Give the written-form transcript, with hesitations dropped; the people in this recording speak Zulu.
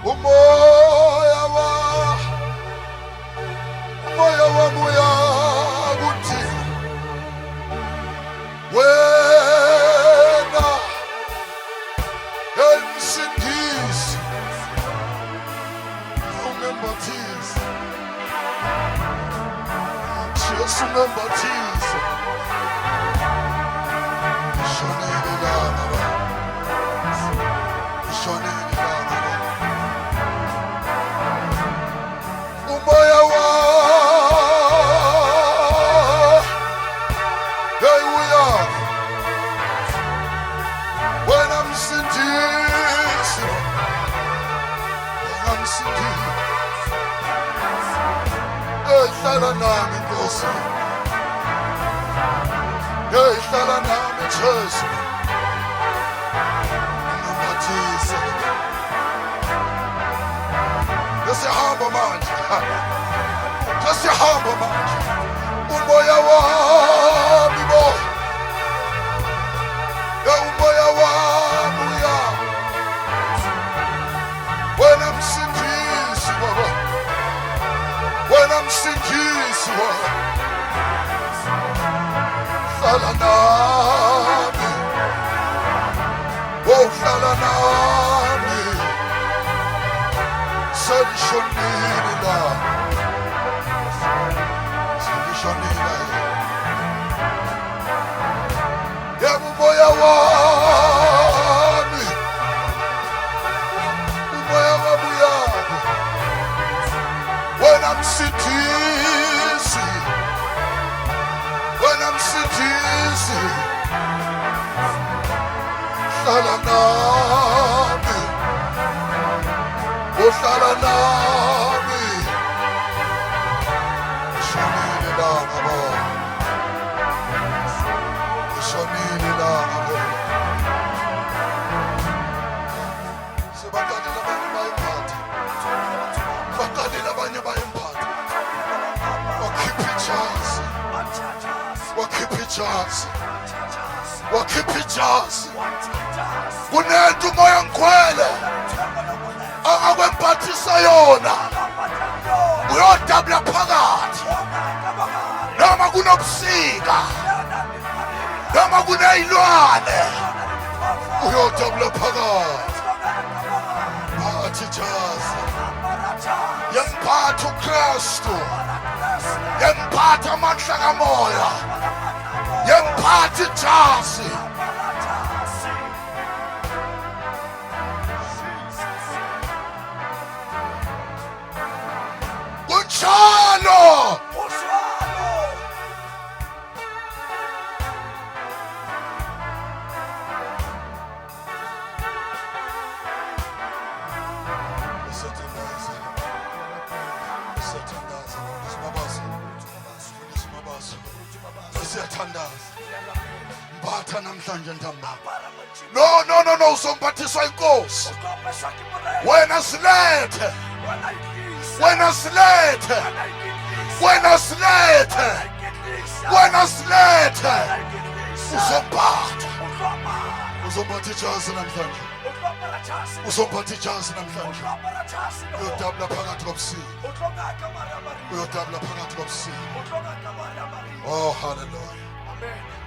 Umoya wami uyakuthi wena emsindisi ungembathisa Jesu ungembathisa shonele lana shonele lana umoya hlala nami Nkosi hlala nami Jesu ungembathisa siyahamba manje siyahamba manje umoya wami bo umoya wami uya wena msindisi baba wena msindisi wami hlala nami hlala nami selishonile la selishonile yebo umoya wami uyabo wena msindisi hlala nami hlala nami shonile langa bo shonile langa bo sebathathela abanye bayiphatha bathathela abanye bayiphatha wakhipha ijazi kunento umoya ngikhwele angakwembathisa yona uyodabula phakathi noma kunobusika noma kuneyilwane uyodabula phakathi phakathi ijazi yemphatha uKristu yemphatha amandla kamoya yemphatha ijazi kunjalo mphatha namhlanje ntambama no uzombathiswa inkosi wena silethe uzombatha ijazi namhlanje uyodabula phakathi kobusika oh hallelujah amen